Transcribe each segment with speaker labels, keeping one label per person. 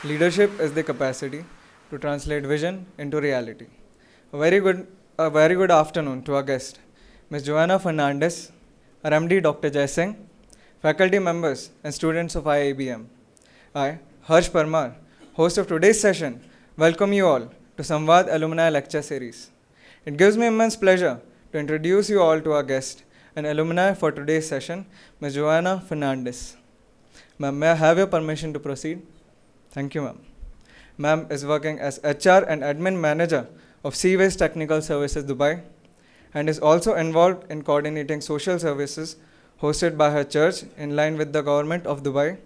Speaker 1: Leadership is the capacity to translate vision into reality. A very good afternoon to our guest, Ms. Joana Fernandes, our MD Dr. Jai Singh, faculty members and students of IIBM. I, Harsh Parmar, host of today's session, welcome you all to Samvad Alumni Lecture Series. It gives me immense pleasure to introduce you all to our guest and alumni for today's session, Ms. Joana Fernandes. Ma'am, may I have your permission to proceed? Thank you, ma'am. Ma'am is working as HR and admin manager of Seaways Technical Services Dubai and is also involved in coordinating social services hosted by her church in line with the government of Dubai,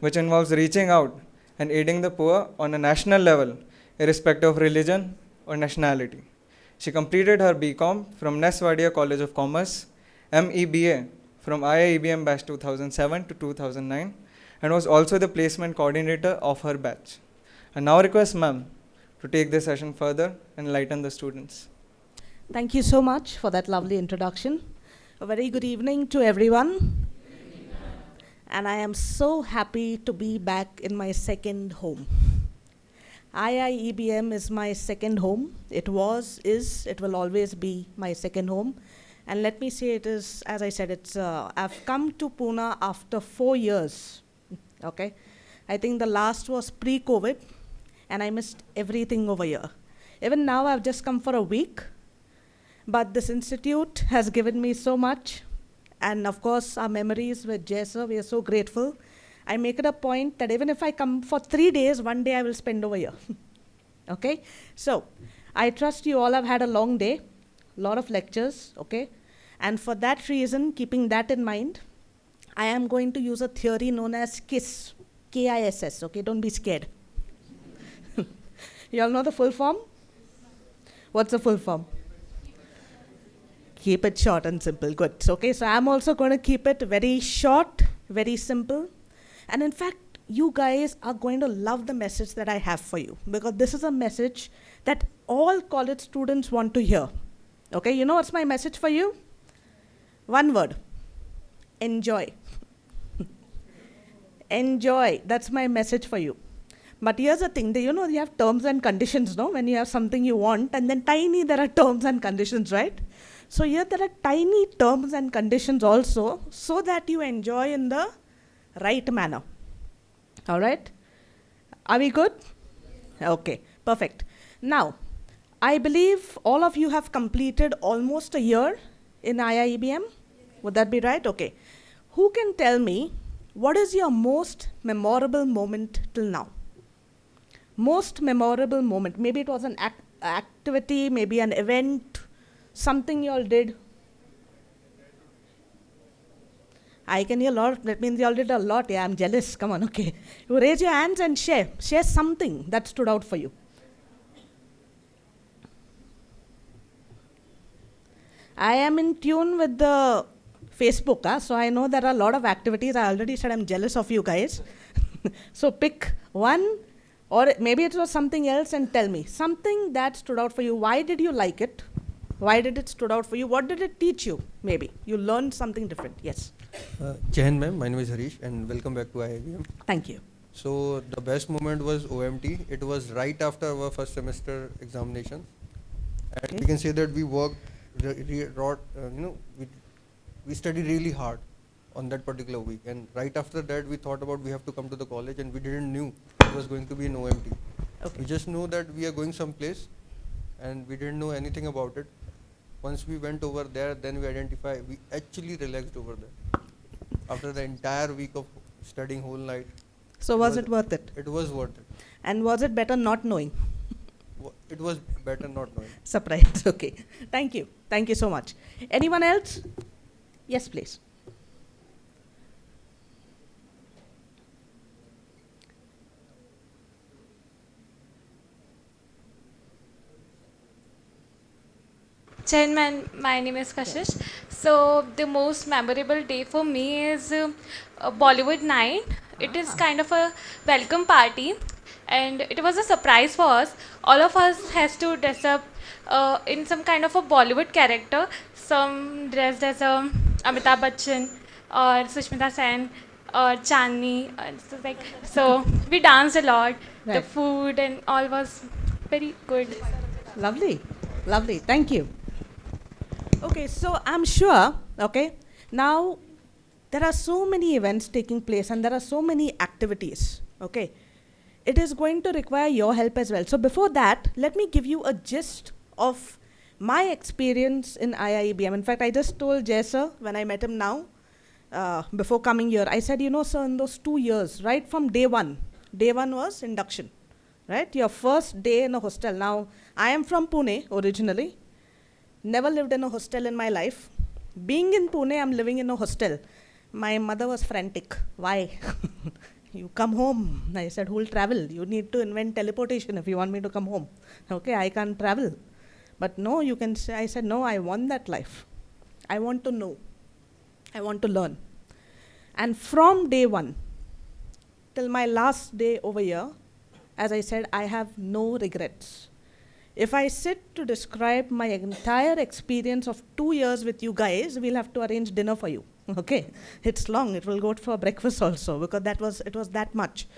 Speaker 1: which involves reaching out and aiding the poor on a national level, irrespective of religion or nationality. She completed her BCom from Neswadia College of Commerce, MEBA from IIBM batch 2007 to 2009, and was also the placement coordinator of her batch. I now request ma'am to take this session further and enlighten the students.
Speaker 2: Thank you so much for that lovely introduction. A very good evening to everyone. And I am so happy to be back in my second home. IIEBM is my second home. It was, is, it will always be my second home. And let me say it is, as I said, I've come to Pune after 4 years. Okay, I think the last was pre-COVID, and I missed everything over here. Even now, I've just come for a week, but this institute has given me so much, and of course, our memories with Jay sir, we are so grateful. I make it a point that even if I come for 3 days, one day I will spend over here. Okay, so I trust you all have had a long day, lot of lectures, okay, and for that reason, keeping that in mind, I am going to use a theory known as KISS, K-I-S-S, okay, don't be scared. You all know the full form? What's the full form? Keep it short and simple, good. Okay, so I'm also going to keep it very short, very simple. And in fact, you guys are going to love the message that I have for you, because this is a message that all college students want to hear. Okay, you know what's my message for you? One word, enjoy. Enjoy, that's my message for you. But here's the thing, you know you have terms and conditions, no? When you have something you want, and then tiny there are terms and conditions, right? So here there are tiny terms and conditions also, so that you enjoy in the right manner. All right? Are we good? Okay, perfect. Now, I believe all of you have completed almost a year in IIEBM. Would that be right? Okay. Who can tell me what is your most memorable moment till now? Most memorable moment. Maybe it was an activity, maybe an event, something you all did. I can hear a lot. That means you all did a lot. Yeah, I'm jealous. Come on, okay. You raise your hands and share. Share something that stood out for you. I am in tune with the Facebook, so I know there are a lot of activities. I already said I'm jealous of you guys. So pick one, or maybe it was something else, and tell me. Something that stood out for you. Why did you like it? Why did it stood out for you? What did it teach you? Maybe you learned something different. Yes.
Speaker 3: Jai Hind, ma'am. My name is Harish, and welcome back to IIBM.
Speaker 2: Thank you.
Speaker 3: So the best moment was OMT. It was right after our first semester examination, and
Speaker 2: Okay.
Speaker 3: we can say that we worked, we studied really hard on that particular week. And right after that, we thought about we have to come to the college, and we didn't knew it was going to be an OMT.
Speaker 2: Okay.
Speaker 3: We just know that we are going someplace, and we didn't know anything about it. Once we went over there, then we actually relaxed over there. After the entire week of studying whole night.
Speaker 2: So was it worth it?
Speaker 3: It was worth it.
Speaker 2: And was it better not knowing?
Speaker 3: It was better not knowing.
Speaker 2: Surprise. Okay. Thank you. Thank you so much. Anyone else? Yes, please.
Speaker 4: Chairman, my name is Kashish. So the most memorable day for me is a Bollywood night. It is kind of a welcome party, and it was a surprise for us. All of us has to dress up in some kind of a Bollywood character. Some dressed as Amitabh Bachchan or Sushmita Sen, Chandni. So, like, so we danced a lot. The
Speaker 2: Right.
Speaker 4: food and all was very good.
Speaker 2: Lovely. Lovely. Thank you. Okay, so I'm sure, okay, now there are so many events taking place and there are so many activities, okay. It is going to require your help as well. So before that, let me give you a gist of my experience in IIBM. In fact, I just told Jay sir when I met him now, before coming here, I said, you know, sir, in those 2 years, right from day one was induction, right? Your first day in a hostel. Now, I am from Pune originally, never lived in a hostel in my life. Being in Pune, I'm living in a hostel. My mother was frantic. Why? You come home. I said, who will travel? You need to invent teleportation if you want me to come home. Okay, I can't travel. But no, you can say, I said, no, I want that life. I want to know. I want to learn. And from day one till my last day over here, as I said, I have no regrets. If I sit to describe my entire experience of 2 years with you guys, we'll have to arrange dinner for you. Okay, it's long. It will go for breakfast also because it was that much.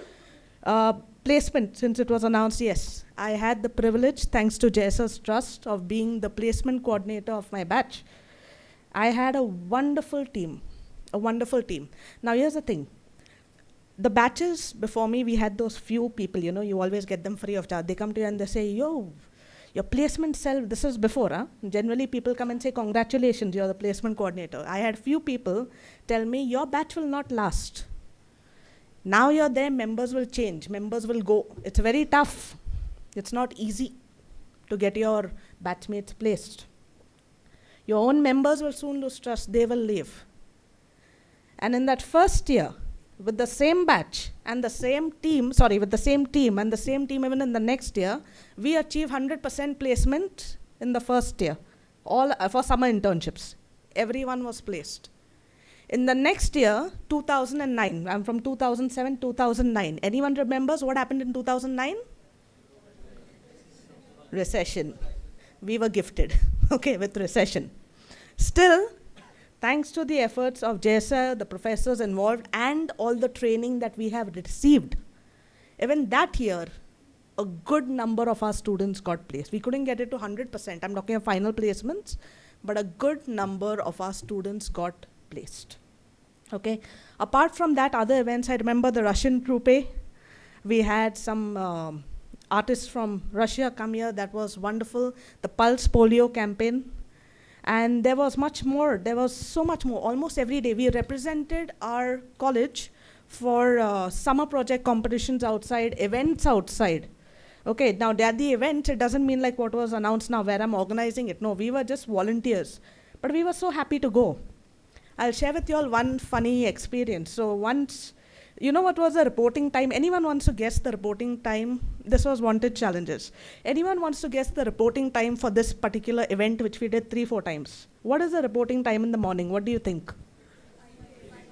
Speaker 2: Placement, since it was announced, yes, I had the privilege, thanks to Jais's trust, of being the placement coordinator of my batch. I had a wonderful team, a wonderful team. Now here's the thing. The batches before me, we had those few people, you know, you always get them free of charge. They come to you and they say, yo, your placement cell, this is before, huh? Generally people come and say, congratulations, you're the placement coordinator. I had few people tell me, your batch will not last. Now you're there, members will change, members will go. It's very tough. It's not easy to get your batchmates placed. Your own members will soon lose trust, they will leave. And in that first year, with the same batch and the same team, with the same team and the same team even in the next year, we achieve 100% placement in the first year, all for summer internships. Everyone was placed. In the next year, 2009, I'm from 2007, 2009. Anyone remembers what happened in 2009? Recession. We were gifted, okay, with recession. Still, thanks to the efforts of JSR, the professors involved, and all the training that we have received, even that year, a good number of our students got placed. We couldn't get it to 100%. I'm talking of final placements, but a good number of our students got placed. Okay. Apart from that, other events, I remember the Russian troupe. We had some artists from Russia come here. That was wonderful. The Pulse Polio campaign. And there was much more. There was so much more. Almost every day, we represented our college for summer project competitions outside, events outside. Okay, now at the event, it doesn't mean like what was announced now, where I'm organizing it. No, we were just volunteers. But we were so happy to go. I'll share with you all one funny experience. So once, you know what was the reporting time? Anyone wants to guess the reporting time? This was Wanted Challenges. Anyone wants to guess the reporting time for this particular event, which we did 3-4 times? What is the reporting time in the morning? What do you think?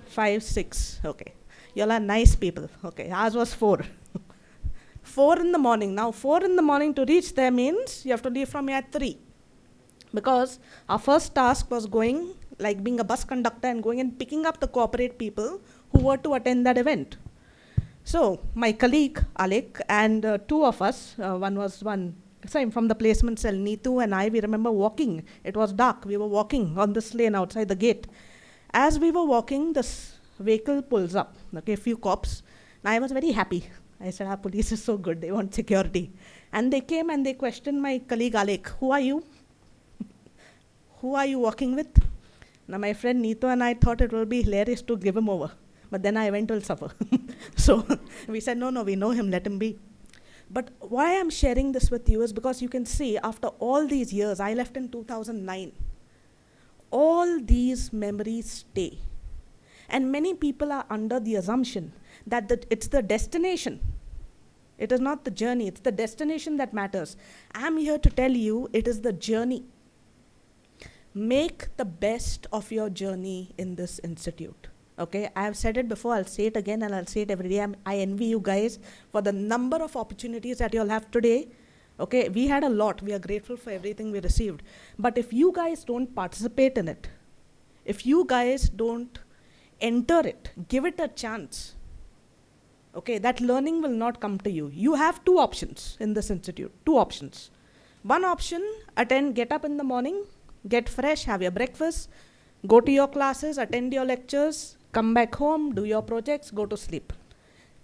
Speaker 2: 5, 6. Okay. You all are nice people. Okay. Ours was 4. 4 in the morning. Now, 4 in the morning to reach there means you have to leave from here at 3. Because our first task was going, like being a bus conductor and going and picking up the corporate people who were to attend that event. So my colleague, Alec, and 2 of us, from the placement cell, Neetu and I, we remember walking. It was dark. We were walking on this lane outside the gate. As we were walking, this vehicle pulls up, okay, a few cops. And I was very happy. I said, our police is so good. They want security. And they came and they questioned my colleague, Alec. Who are you? Who are you walking with? Now my friend Neetu and I thought it would be hilarious to give him over. But then our event will suffer. So we said, no, we know him, let him be. But why I'm sharing this with you is because you can see after all these years, I left in 2009. All these memories stay. And many people are under the assumption that it's the destination. It is not the journey, it's the destination that matters. I'm here to tell you it is the journey. Make the best of your journey in this institute. Okay, I have said it before, I'll say it again and I'll say it every day. I envy you guys for the number of opportunities that you'll have today. Okay, we had a lot. We are grateful for everything we received. But if you guys don't participate in it, if you guys don't enter it, give it a chance. Okay, that learning will not come to you. You have two options in this institute, two options. One option, get up in the morning, get fresh, have your breakfast, go to your classes, attend your lectures, come back home, do your projects, go to sleep.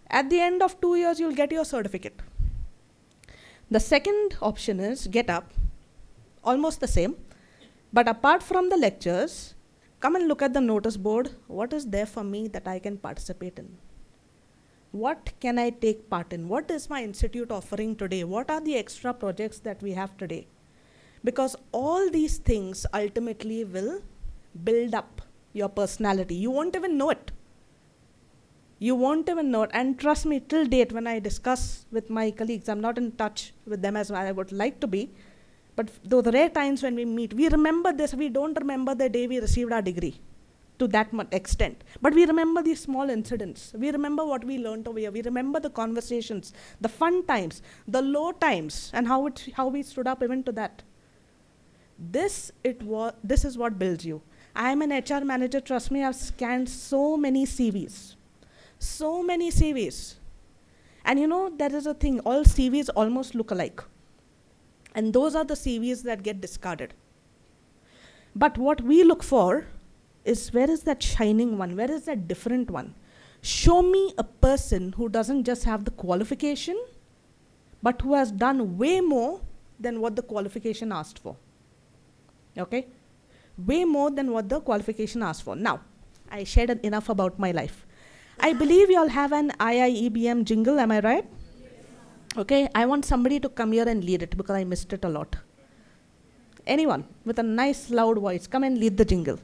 Speaker 2: At the end of 2 years, you'll get your certificate. The second option is get up, almost the same, but apart from the lectures, come and look at the notice board. What is there for me that I can participate in? What can I take part in? What is my institute offering today? What are the extra projects that we have today? Because all these things ultimately will build up your personality. You won't even know it. You won't even know it. And trust me, till date, when I discuss with my colleagues, I'm not in touch with them as I would like to be. But those rare times when we meet, we remember this. We don't remember the day we received our degree to that much extent. But we remember these small incidents. We remember what we learned over here. We remember the conversations, the fun times, the low times, and how we stood up even to that. This is what builds you. I am an HR manager. Trust me, I've scanned so many CVs. So many CVs. And you know, there is a thing, all CVs almost look alike. And those are the CVs that get discarded. But what we look for is, where is that shining one? Where is that different one? Show me a person who doesn't just have the qualification, but who has done way more than what the qualification asked for. Okay? Way more than what the qualification asked for. Now, I shared enough about my life. I believe you all have an IIEBM jingle, am I right? Yes. Okay, I want somebody to come here and lead it because I missed it a lot. Anyone with a nice loud voice, come and lead the jingle.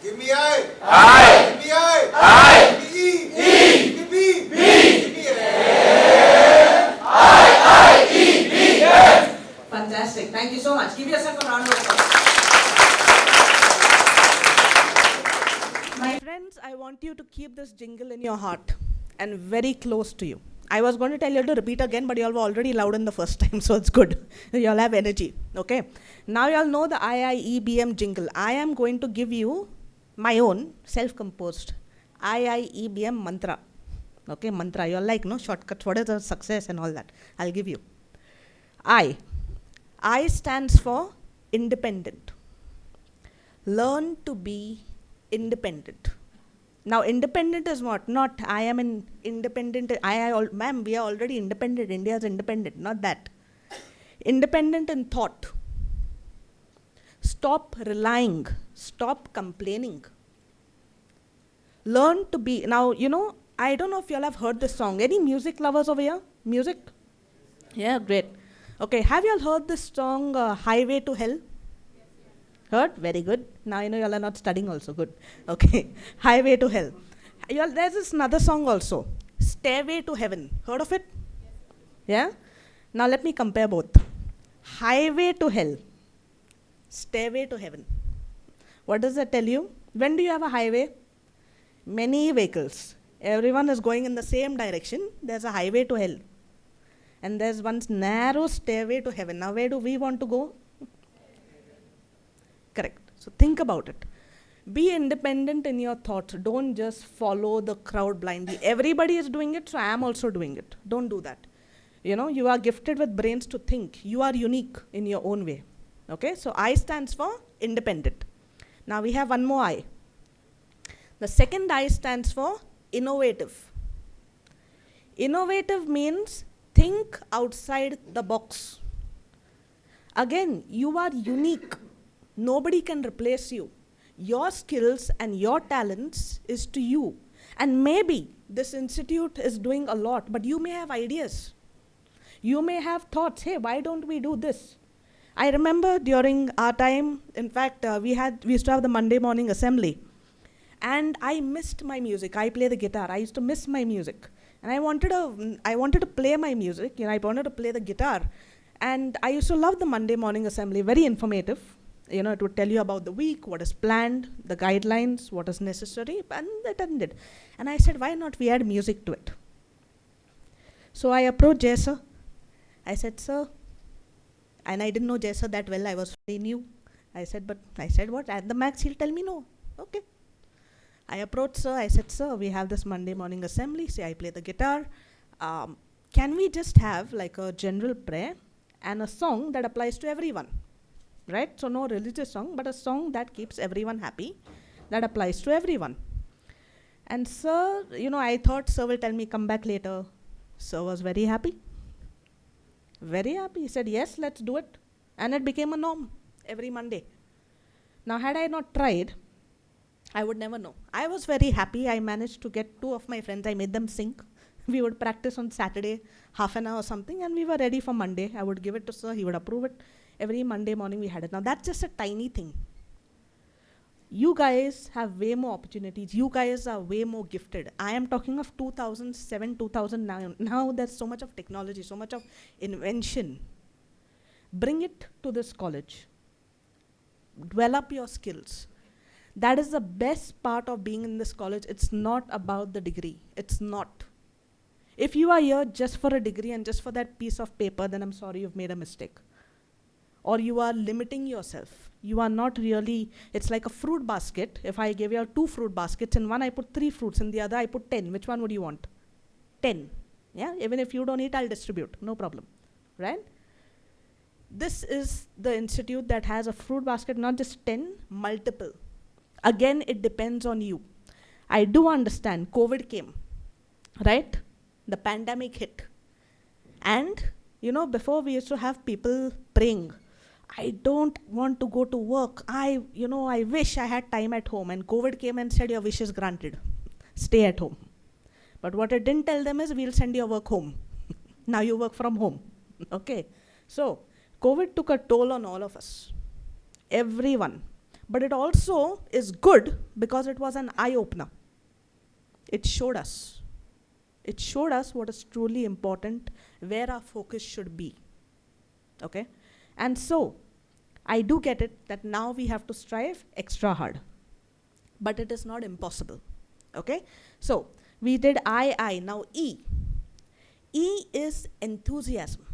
Speaker 5: Give me I. I. Give me I. I. Give me E. E. Give me B. B. Give me F. I. E. B. F.
Speaker 2: Fantastic. Thank you so much. Give yourself a round of applause. My friends, I want you to keep this jingle in your heart and very close to you. I was going to tell you to repeat again, but you all were already loud in the first time, so it's good. You all have energy. Okay. Now you all know the IIEBM jingle. I am going to give you my own self-composed IIEBM mantra. Okay, mantra. You all like, no? Shortcuts. What is the success and all that? I'll give you. I stands for independent. Learn to be independent. Now, independent is what? Not I am an independent. Ma'am, we are already independent. India is independent. Not that. Independent in thought. Stop relying. Stop complaining. Learn to be. Now, you know, I don't know if you all have heard this song. Any music lovers over here? Music? Yeah, great. Okay, have you all heard this song, Highway to Hell? Heard? Very good. Now you know you all are not studying also. Good. Okay. Highway to Hell. There's this another song also. Stairway to Heaven. Heard of it? Yeah? Now let me compare both. Highway to Hell. Stairway to Heaven. What does that tell you? When do you have a highway? Many vehicles. Everyone is going in the same direction. There's a highway to hell. And there's one narrow stairway to heaven. Now where do we want to go? Correct. So think about it. Be independent in your thoughts. Don't just follow the crowd blindly. Everybody is doing it, so I am also doing it. Don't do that. You know, you are gifted with brains to think. You are unique in your own way. Okay, so I stands for independent. Now we have one more I. The second I stands for innovative. Innovative means think outside the box. Again, you are unique. Nobody can replace you. Your skills and your talents is to you. And maybe this institute is doing a lot, but you may have ideas. You may have thoughts, hey, why don't we do this? I remember during our time, in fact, we used to have the Monday morning assembly. And I missed my music. I play the guitar. I used to miss my music. And I wanted to play my music. You know, I wanted to play the guitar. And I used to love the Monday morning assembly, very informative. it would tell you about the week, what is planned, the guidelines, what is necessary, and that ended. And I said, why not we add music to it? So I approached Jay sir. I said, sir, and I didn't know Jay sir that well, I was very new. I said, what? At the max, he'll tell me no. Okay. I approached sir, I said, sir, we have this Monday morning assembly, say I play the guitar. Can we just have like a general prayer and a song that applies to everyone? Right? So no religious song, but a song that keeps everyone happy, that applies to everyone. And sir, I thought sir will tell me, come back later. Sir was very happy. Very happy. He said, yes, let's do it. And it became a norm every Monday. Now, had I not tried, I would never know. I was very happy. I managed to get 2 of my friends. I made them sing. We would practice on Saturday, half an hour or something, and we were ready for Monday. I would give it to sir. He would approve it. Every Monday morning we had it. Now, that's just a tiny thing. You guys have way more opportunities. You guys are way more gifted. I am talking of 2007, 2009. Now there's so much of technology, so much of invention. Bring it to this college. Develop your skills. That is the best part of being in this college. It's not about the degree. It's not. If you are here just for a degree and just for that piece of paper, then I'm sorry, you've made a mistake. Or you are limiting yourself. You are not really, it's like a fruit basket. If I give you 2 fruit baskets, in one I put 3 fruits, in the other I put 10. Which one would you want? 10. Yeah, even if you don't eat, I'll distribute, no problem, right? This is the institute that has a fruit basket, not just 10, multiple. Again, it depends on you. I do understand, COVID came, right? The pandemic hit. And, before we used to have people praying, I don't want to go to work. I wish I had time at home. And COVID came and said, your wish is granted. Stay at home. But what it didn't tell them is, we'll send your work home. Now you work from home. Okay. So, COVID took a toll on all of us. Everyone. But it also is good because it was an eye-opener. It showed us. It showed us what is truly important, where our focus should be. Okay? And so, I do get it that now we have to strive extra hard. But it is not impossible. Okay? So, we did I. Now E. E is enthusiasm.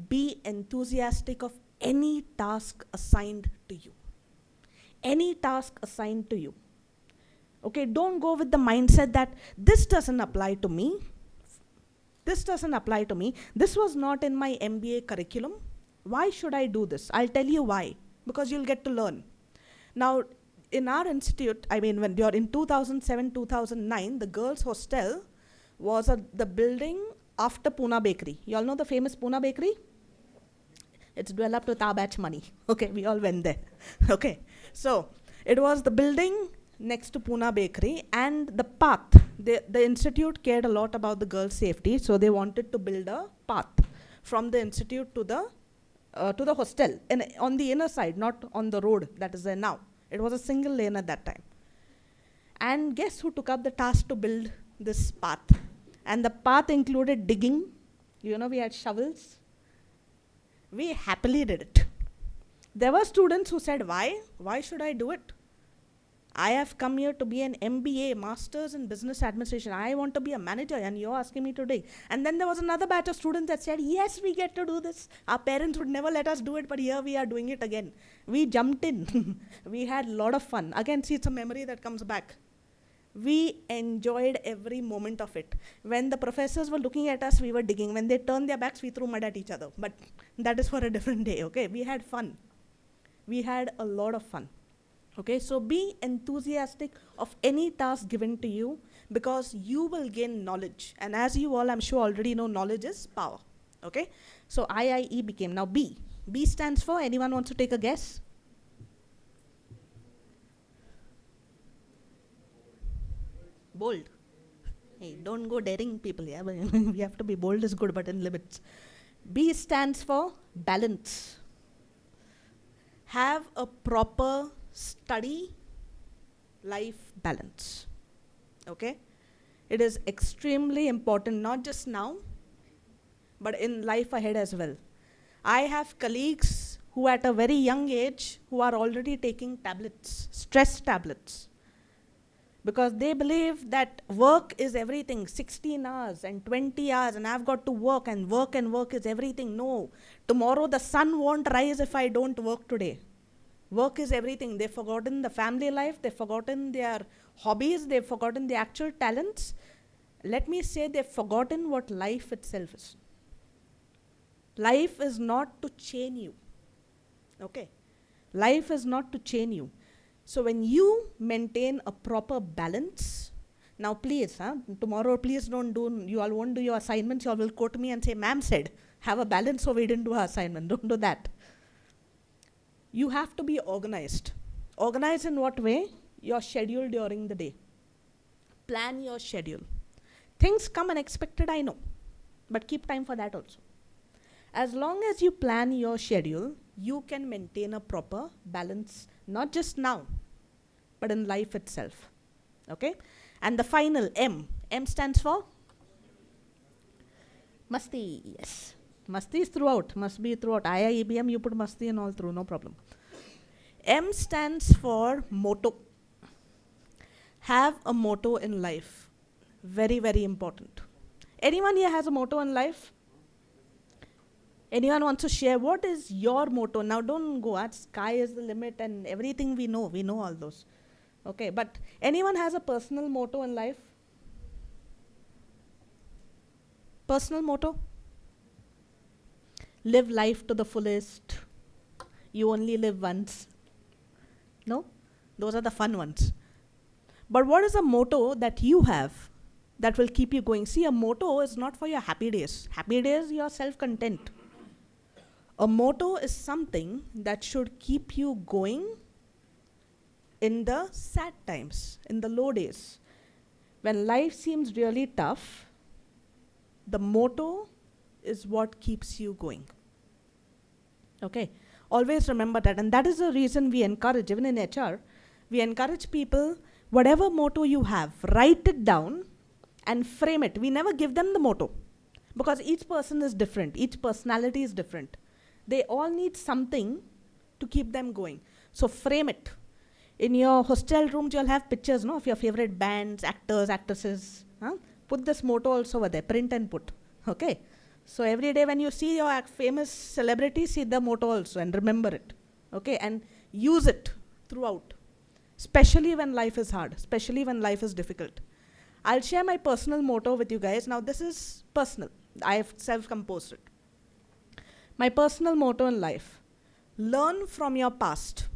Speaker 2: Be enthusiastic of any task assigned to you. Any task assigned to you. Okay, don't go with the mindset that this doesn't apply to me. This doesn't apply to me. This was not in my MBA curriculum. Why should I do this? I'll tell you why. Because you'll get to learn. Now, in our institute, when you're in 2007, 2009, the girls' hostel was the building after Pune Bakery. You all know the famous Pune Bakery? It's developed with our batch money. Okay, we all went there. Okay, so it was the building next to Pune Bakery, and the path. The institute cared a lot about the girls' safety, so they wanted to build a path from the institute to the hostel, on the inner side, not on the road that is there now. It was a single lane at that time. And guess who took up the task to build this path? And the path included digging. We had shovels. We happily did it. There were students who said, why? Why should I do it? I have come here to be an MBA, Masters in Business Administration. I want to be a manager, and you're asking me to dig. And then there was another batch of students that said, yes, we get to do this. Our parents would never let us do it, but here we are doing it again. We jumped in. We had a lot of fun. Again, see, it's a memory that comes back. We enjoyed every moment of it. When the professors were looking at us, we were digging. When they turned their backs, we threw mud at each other. But that is for a different day, okay? We had fun. We had a lot of fun. Okay, so be enthusiastic of any task given to you, because you will gain knowledge. And as you all, I'm sure, already know, knowledge is power. Okay, so IIE became now B. B stands for, anyone wants to take a guess? Bold. Hey, don't go daring people, yeah? We have to be bold is good, but in limits. B stands for balance. Have a proper study life balance. Okay? It is extremely important, not just now, but in life ahead as well. I have colleagues who at a very young age, who are already taking tablets, stress tablets. Because they believe that work is everything, 16 hours and 20 hours, and I've got to work and work is everything. No, tomorrow the sun won't rise if I don't work today. Work is everything. They've forgotten the family life, they've forgotten their hobbies, they've forgotten the actual talents. Let me say they've forgotten what life itself is. Life is not to chain you. Okay? Life is not to chain you. So when you maintain a proper balance, now please, tomorrow please don't do, you all won't do your assignments, you all will quote me and say, ma'am said, have a balance so we didn't do our assignment. Don't do that. You have to be organized. Organized in what way? Your schedule during the day. Plan your schedule. Things come unexpected, I know, but keep time for that also. As long as you plan your schedule, you can maintain a proper balance, not just now, but in life itself. Okay? And the final M. M stands for? Masti, yes. Masti is throughout, must be throughout. IIEBM, you put Masti and all through, no problem. M stands for motto. Have a motto in life. Very, very important. Anyone here has a motto in life? Anyone wants to share? What is your motto? Now don't go, sky is the limit and everything we know all those. Okay, but anyone has a personal motto in life? Personal motto? Live life to the fullest. You only live once. No? Those are the fun ones. But what is a motto that you have that will keep you going? See, a motto is not for your happy days. Happy days, you are self-content. A motto is something that should keep you going in the sad times, in the low days. When life seems really tough, the motto is what keeps you going. Okay? Always remember that. And that is the reason we encourage, even in HR, we encourage people, whatever motto you have, write it down and frame it. We never give them the motto because each person is different. Each personality is different. They all need something to keep them going. So frame it. In your hostel rooms, you'll have pictures, no, of your favorite bands, actors, actresses. Put this motto also over there. Print and put. Okay? So every day when you see your famous celebrity, see the motto also and remember it. Okay? And use it throughout. Especially when life is hard. Especially when life is difficult. I'll share my personal motto with you guys. Now this is personal. I have self-composed it. My personal motto in life, learn from your past.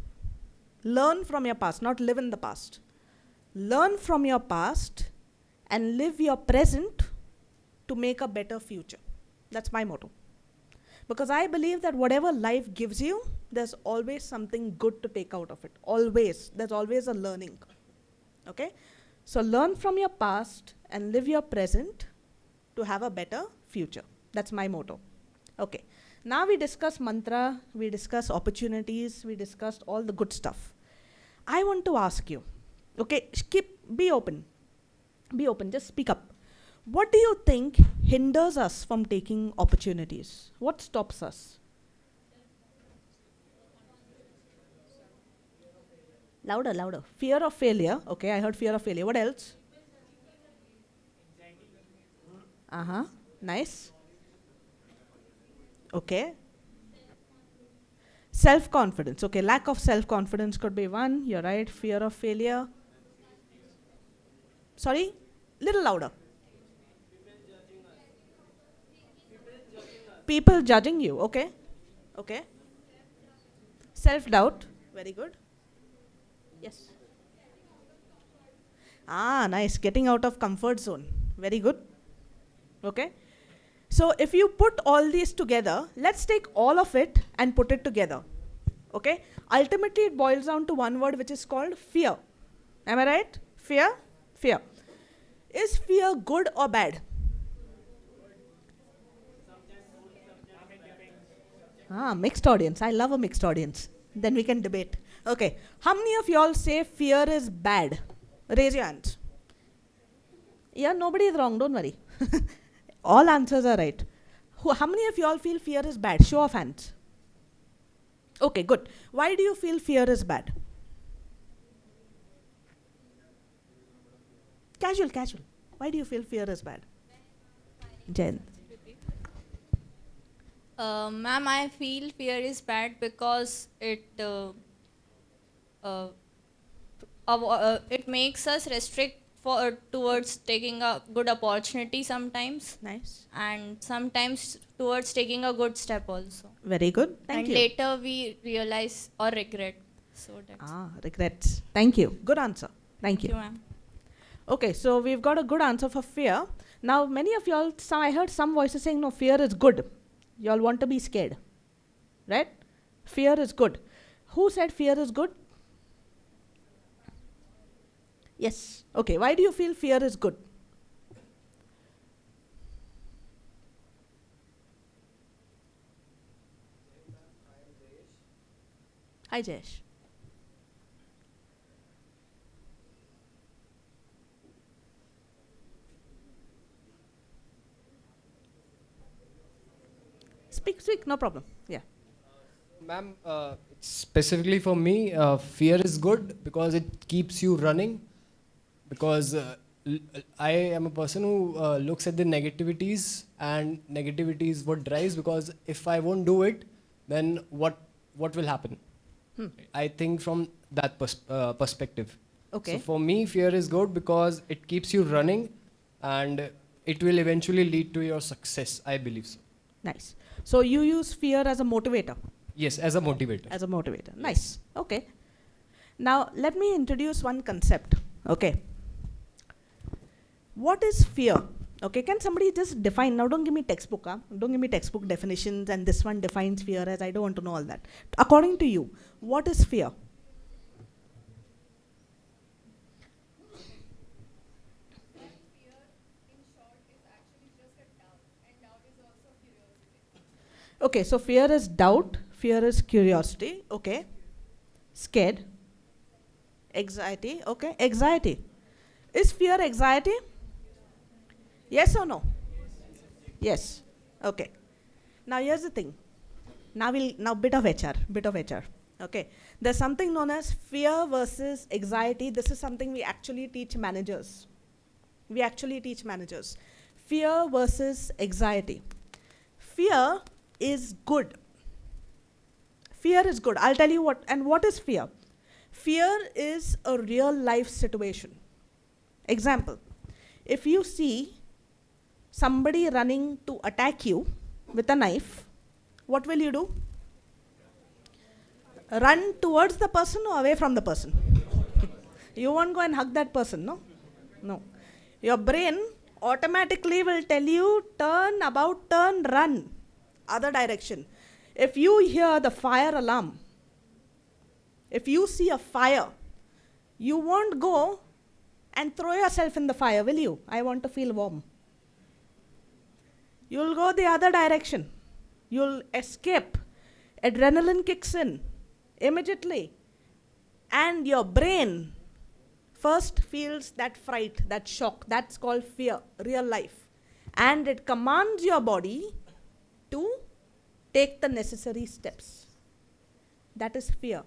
Speaker 2: Learn from your past, not live in the past. Learn from your past and live your present to make a better future. That's my motto. Because I believe that whatever life gives you, there's always something good to take out of it. Always. There's always a learning. Okay? So learn from your past and live your present to have a better future. That's my motto. Okay. Now we discuss mantra, we discuss opportunities, we discussed all the good stuff. I want to ask you, okay, be open, just speak up. What do you think hinders us from taking opportunities? What stops us? Louder, louder. Fear of failure. Okay, I heard fear of failure. What else? Nice. Okay. Self-confidence. Okay, lack of self-confidence could be one. You're right. Fear of failure. Sorry? Little louder. People judging you. Okay. Okay. Self-doubt. Very good. Yes. Nice. Getting out of comfort zone. Very good. Okay. So if you put all these together, let's take all of it and put it together. Okay? Ultimately, it boils down to one word which is called fear. Am I right? Fear? Fear. Is fear good or bad? Mixed audience. I love a mixed audience. Then we can debate. Okay. How many of you all say fear is bad? Raise your hands. Yeah, nobody is wrong. Don't worry. All answers are right. How many of you all feel fear is bad? Show of hands. Okay, good. Why do you feel fear is bad? Casual, casual. Why do you feel fear is bad? Jen.
Speaker 6: Ma'am, I feel fear is bad because uh, it makes us restrict for towards taking a good opportunity sometimes,
Speaker 2: Nice.
Speaker 6: and sometimes towards taking a good step also.
Speaker 2: Very good. Thank
Speaker 6: And
Speaker 2: you.
Speaker 6: later we realize or regret. So that's
Speaker 2: Regrets. Thank you. Good answer. Thank you.
Speaker 6: ma'am.
Speaker 2: Okay, so we've got a good answer for fear. Now, many of y'all, I heard some voices saying, no, fear is good. Y'all want to be scared. Right? Fear is good. Who said fear is good? Yes. Okay, why do you feel fear is good? Hi, Jayesh. Speak, no problem. Yeah.
Speaker 7: Ma'am, specifically for me, fear is good because it keeps you running. Because I am a person who looks at the negativities, and negativity is what drives. Because if I won't do it, then what will happen? I think from that perspective.
Speaker 2: Okay.
Speaker 7: So for me, fear is good because it keeps you running, and it will eventually lead to your success. I believe so.
Speaker 2: Nice. So you use fear as a motivator.
Speaker 7: Yes, as a motivator.
Speaker 2: As a motivator. Nice. Okay. Now let me introduce one concept. Okay. What is fear? Okay, can somebody just define? Now don't give me textbook. Don't give me textbook definitions and this one defines fear as I don't want to know all that. According to you, what is fear? Okay, so fear is doubt, fear is curiosity, okay. Scared, anxiety, okay. Anxiety. Is fear anxiety? Yes or no? Yes. Okay. Now here's the thing. Now bit of HR. Okay. There's something known as fear versus anxiety. This is something we actually teach managers. Fear versus anxiety. Fear is good. Fear is good. I'll tell you what. And what is fear? Fear is a real life situation. Example. If you see somebody running to attack you with a knife, what will you do? Run towards the person or away from the person? You won't go and hug that person, no? No. Your brain automatically will tell you turn, run, other direction. If you hear the fire alarm, if you see a fire, you won't go and throw yourself in the fire, will you? I want to feel warm. You'll go the other direction. You'll escape. Adrenaline kicks in immediately. And your brain first feels that fright, that shock. That's called fear, real life. And it commands your body to take the necessary steps. That is fear.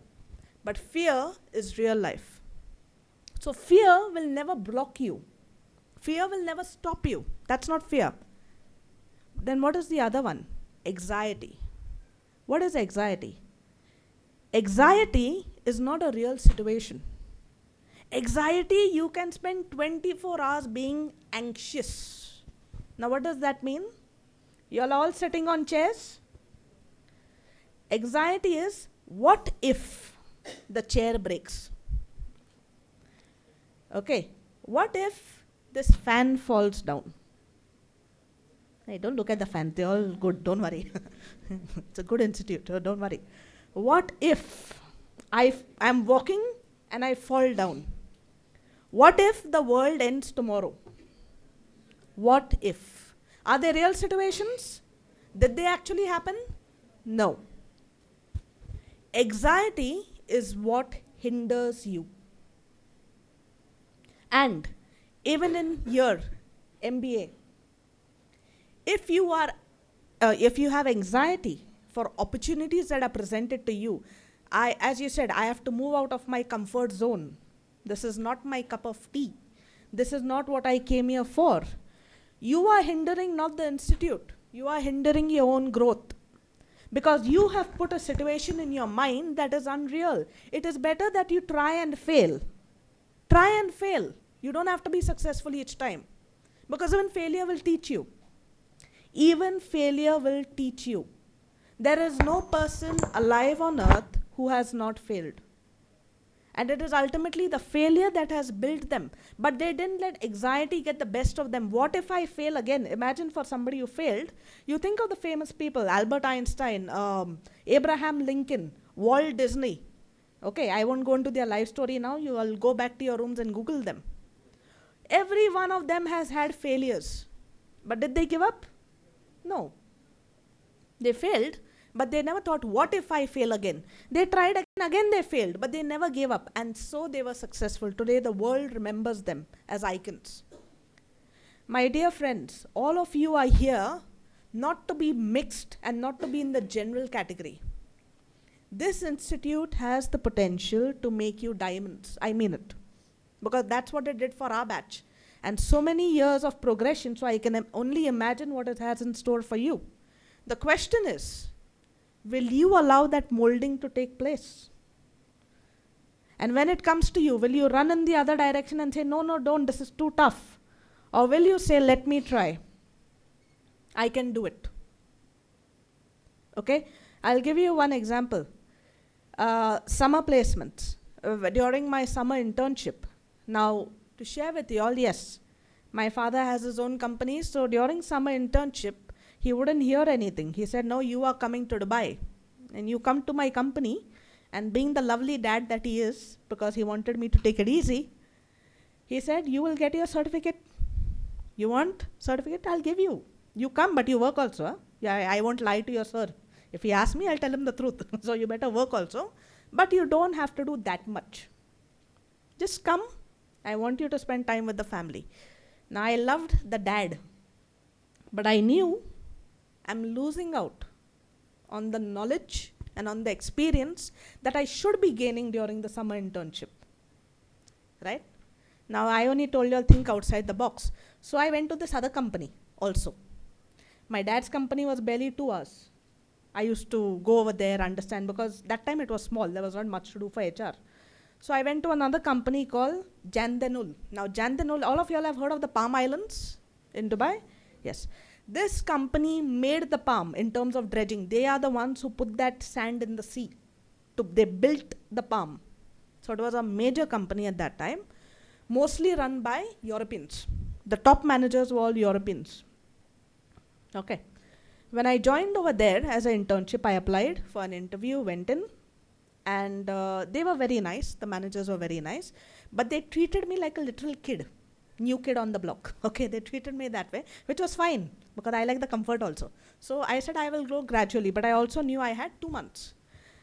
Speaker 2: But fear is real life. So fear will never block you. Fear will never stop you. That's not fear. Then what is the other one? Anxiety. What is anxiety? Anxiety is not a real situation. Anxiety, you can spend 24 hours being anxious. Now what does that mean? You're all sitting on chairs. Anxiety is, what if the chair breaks? Okay, what if this fan falls down? Hey, don't look at the fan, they're all good, don't worry. It's a good institute, don't worry. What if I'm walking and I fall down? What if the world ends tomorrow? What if? Are they real situations? Did they actually happen? No. Anxiety is what hinders you. And even in your MBA, if you have anxiety for opportunities that are presented to you. As you said, I have to move out of my comfort zone. This is not my cup of tea. This is not what I came here for. You are hindering not the institute. You are hindering your own growth. Because you have put a situation in your mind that is unreal. It is better that you try and fail. Try and fail. You don't have to be successful each time. Because even failure will teach you. Even failure will teach you. There is no person alive on earth who has not failed. And it is ultimately the failure that has built them. But they didn't let anxiety get the best of them. What if I fail again? Imagine for somebody who failed. You think of the famous people, Albert Einstein, Abraham Lincoln, Walt Disney. Okay, I won't go into their life story now. You all go back to your rooms and Google them. Every one of them has had failures. But did they give up? No. They failed. But they never thought, what if I fail again? They tried again they failed, but they never gave up. And so they were successful. Today the world remembers them as icons. My dear friends, all of you are here not to be mixed and not to be in the general category. This institute has the potential to make you diamonds. I mean it. Because that's what it did for our batch. And so many years of progression, so I can only imagine what it has in store for you. The question is, will you allow that molding to take place? And when it comes to you, will you run in the other direction and say, no, no, don't, this is too tough? Or will you say, let me try? I can do it. Okay? I'll give you one example. Summer placements. During my summer internship. Now, to share with you all, yes, my father has his own company, so during summer internship, he wouldn't hear anything. He said, no, you are coming to Dubai. And you come to my company. And being the lovely dad that he is, because he wanted me to take it easy, he said, you will get your certificate. You want certificate? I'll give you. You come, but you work also. Huh? Yeah, I won't lie to your sir. If he asks me, I'll tell him the truth. So you better work also. But you don't have to do that much. Just come. I want you to spend time with the family. Now, I loved the dad. But I knew I'm losing out on the knowledge and on the experience that I should be gaining during the summer internship. Right? Now, I only told you I'll think outside the box. So I went to this other company also. My dad's company was barely 2 hours. I used to go over there, understand, because that time it was small. There was not much to do for HR. So I went to another company called Jandanul. Now, Jandanul, all of you all have heard of the Palm Islands in Dubai? Yes. This company made the palm in terms of dredging. They are the ones who put that sand in the sea. They built the palm. So it was a major company at that time, mostly run by Europeans. The top managers were all Europeans. Okay. When I joined over there as an internship, I applied for an interview, went in, and they were very nice. The managers were very nice. But they treated me like a little kid. New kid on the block. Okay, they treated me that way, which was fine because I like the comfort also. So I said I will grow gradually, but I also knew I had 2 months.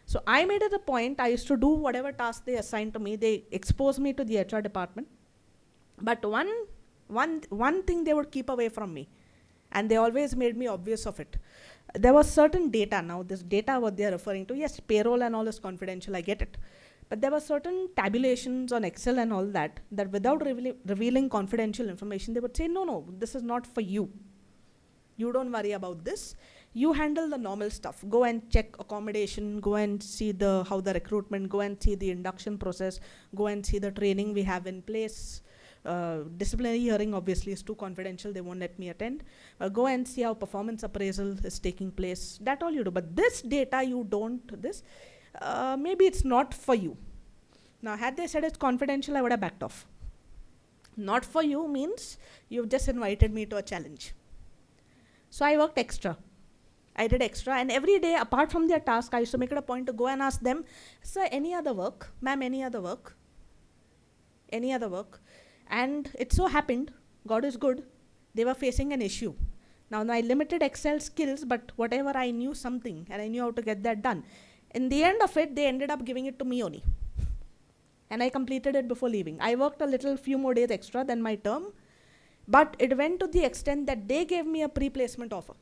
Speaker 2: So I made it a point, I used to do whatever task they assigned to me. They exposed me to the HR department. But one thing they would keep away from me, and they always made me obvious of it. There was certain data. Now this data what they are referring to, yes, payroll and all is confidential, I get it. But there were certain tabulations on Excel and all that without revealing confidential information, they would say, no, this is not for you. You don't worry about this. You handle the normal stuff. Go and check accommodation, go and see how the recruitment, go and see the induction process, go and see the training we have in place. Disciplinary hearing obviously is too confidential, they won't let me attend. Go and see how performance appraisal is taking place. That all you do. But this data you don't, maybe it's not for you. Now, had they said it's confidential, I would have backed off. Not for you means you've just invited me to a challenge. So I worked extra. I did extra, and every day, apart from their task, I used to make it a point to go and ask them, sir, any other work? Ma'am, any other work? Any other work? And it so happened, God is good, they were facing an issue. Now, I limited Excel skills, but whatever I knew something, and I knew how to get that done. In the end of it, they ended up giving it to me only. And I completed it before leaving. I worked a few more days extra than my term, but it went to the extent that they gave me a pre-placement offer.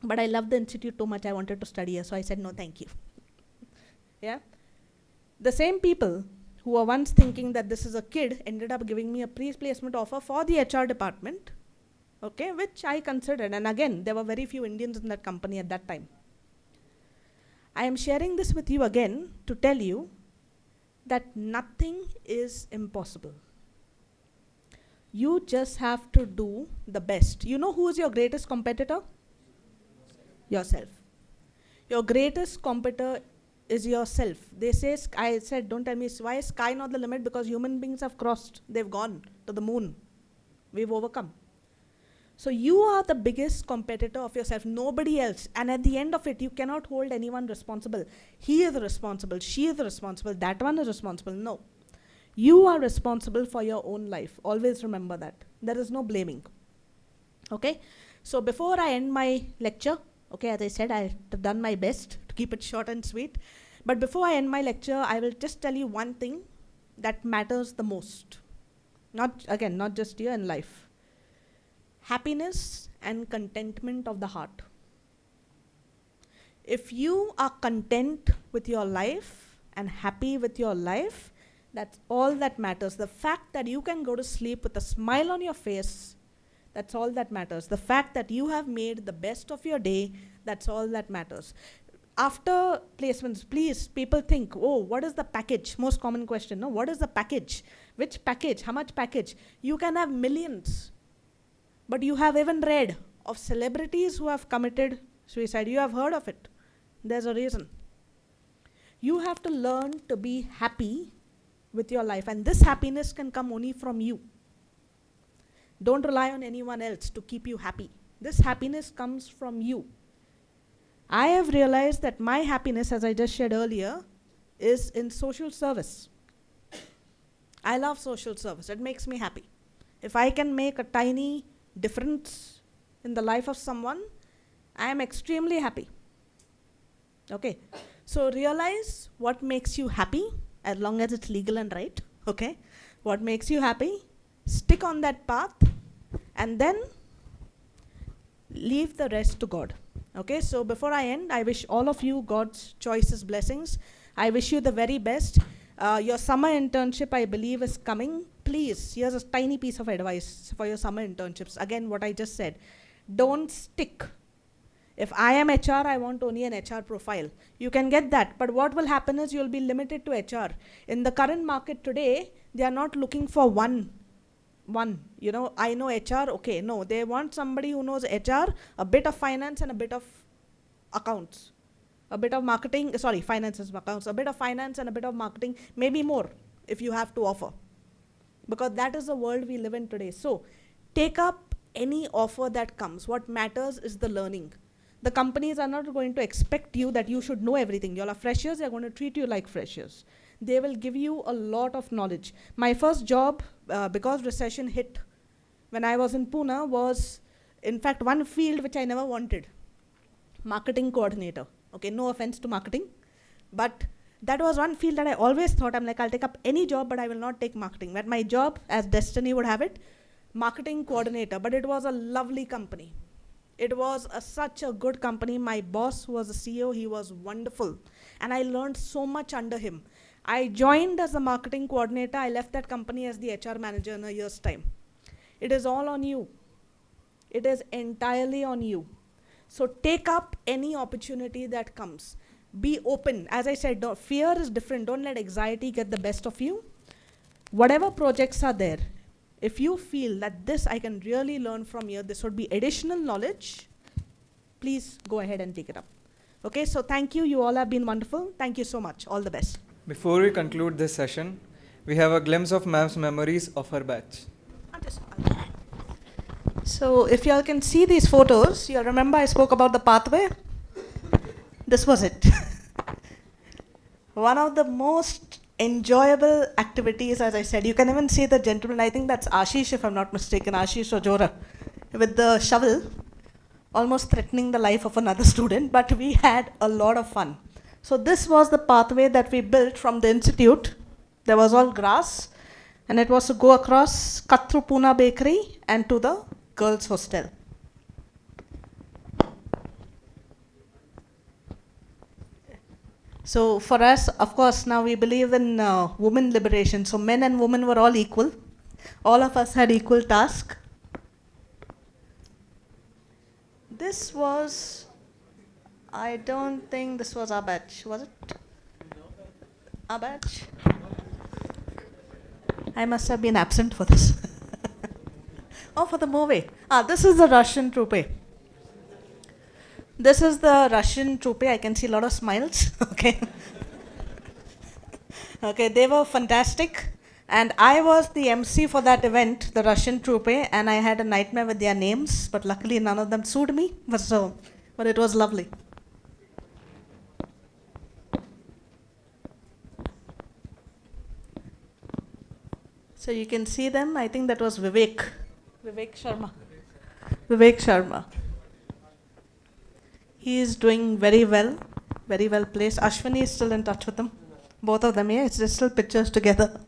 Speaker 2: But I loved the institute too much, I wanted to study here, so I said no thank you. Yeah? The same people who were once thinking that this is a kid ended up giving me a pre-placement offer for the HR department, okay, which I considered. And again, there were very few Indians in that company at that time. I am sharing this with you again to tell you that nothing is impossible. You just have to do the best. You know who is your greatest competitor? Yourself. Your greatest competitor is yourself. They say, I said, don't tell me, why is sky not the limit? Because human beings have crossed. They've gone to the moon. We've overcome. So you are the biggest competitor of yourself, nobody else. And at the end of it, you cannot hold anyone responsible. He is responsible, she is responsible, that one is responsible. No. You are responsible for your own life. Always remember that. There is no blaming. Okay? So before I end my lecture, okay, as I said, I've done my best to keep it short and sweet. But before I end my lecture, I will just tell you one thing that matters the most. Not just here in life. Happiness and contentment of the heart. If you are content with your life and happy with your life, that's all that matters. The fact that you can go to sleep with a smile on your face, that's all that matters. The fact that you have made the best of your day, that's all that matters. After placements, please, people think, oh, what is the package? Most common question, no, what is the package? Which package? How much package? You can have millions. But you have even read of celebrities who have committed suicide. You have heard of it. There's a reason. You have to learn to be happy with your life. And this happiness can come only from you. Don't rely on anyone else to keep you happy. This happiness comes from you. I have realized that my happiness, as I just shared earlier, is in social service. I love social service. It makes me happy. If I can make a tiny difference in the life of someone, I am extremely happy. Okay, so realize what makes you happy, as long as it's legal and right. Okay, what makes you happy, stick on that path, and then leave the rest to God. Okay, so before I end, I wish all of you God's choicest blessings. I wish you the very best. Your summer internship, I believe, is coming. Please, here's a tiny piece of advice for your summer internships. Again, what I just said. Don't stick. If I am HR, I want only an HR profile. You can get that. But what will happen is you'll be limited to HR. In the current market today, they are not looking for one. You know, I know HR. Okay, no. They want somebody who knows HR, a bit of finance and a bit of accounts. A bit of marketing, finances, accounts, a bit of finance and a bit of marketing, maybe more if you have to offer. Because that is the world we live in today. So take up any offer that comes. What matters is the learning. The companies are not going to expect you that you should know everything. You all are freshers, they're going to treat you like freshers. They will give you a lot of knowledge. My first job, because recession hit when I was in Pune, was in fact one field which I never wanted. Marketing coordinator. Okay, no offense to marketing, but that was one field that I always thought, I'm like, I'll take up any job, but I will not take marketing. But my job, as destiny would have it, marketing coordinator, but it was a lovely company. It was such a good company. My boss, who was the CEO, he was wonderful. And I learned so much under him. I joined as a marketing coordinator. I left that company as the HR manager in a year's time. It is all on you. It is entirely on you. So take up any opportunity that comes. Be open. As I said, fear is different. Don't let anxiety get the best of you. Whatever projects are there, if you feel that this I can really learn from here, this would be additional knowledge, please go ahead and take it up. Okay, so thank you. You all have been wonderful. Thank you so much. All the best.
Speaker 1: Before we conclude this session, we have a glimpse of ma'am's memories of her batch.
Speaker 2: So if you all can see these photos, you'll remember I spoke about the pathway. This was it. One of the most enjoyable activities, as I said. You can even see the gentleman, I think that's Ashish, if I'm not mistaken, Ashish or Jora, with the shovel, almost threatening the life of another student, but we had a lot of fun. So this was the pathway that we built from the institute. There was all grass, and it was to go across, cut through Pune Bakery, and to the girls' hostel. So for us, of course, now we believe in women liberation. So men and women were all equal. All of us had equal task. This was, I don't think this was our batch, was it? Our batch? I must have been absent for this. Oh, for the movie. This is the Russian troupe. This is the Russian troupe. I can see a lot of smiles. Okay. Okay, they were fantastic. And I was the MC for that event, the Russian troupe, and I had a nightmare with their names, but luckily none of them sued me. But it was lovely. So you can see them. I think that was Vivek Sharma. Vivek Sharma. He is doing very well placed. Ashwini is still in touch with them. Both of them, yeah, it's just still pictures together.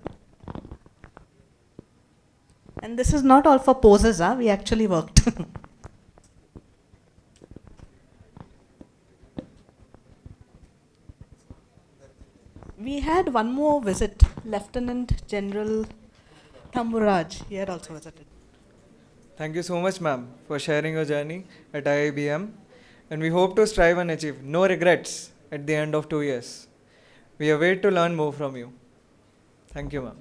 Speaker 2: And this is not all for poses, we actually worked. We had one more visit, Lieutenant General Thamburaj. He had also visited.
Speaker 1: Thank you so much, ma'am, for sharing your journey at IIBM. And we hope to strive and achieve no regrets at the end of 2 years. We await to learn more from you. Thank you, ma'am.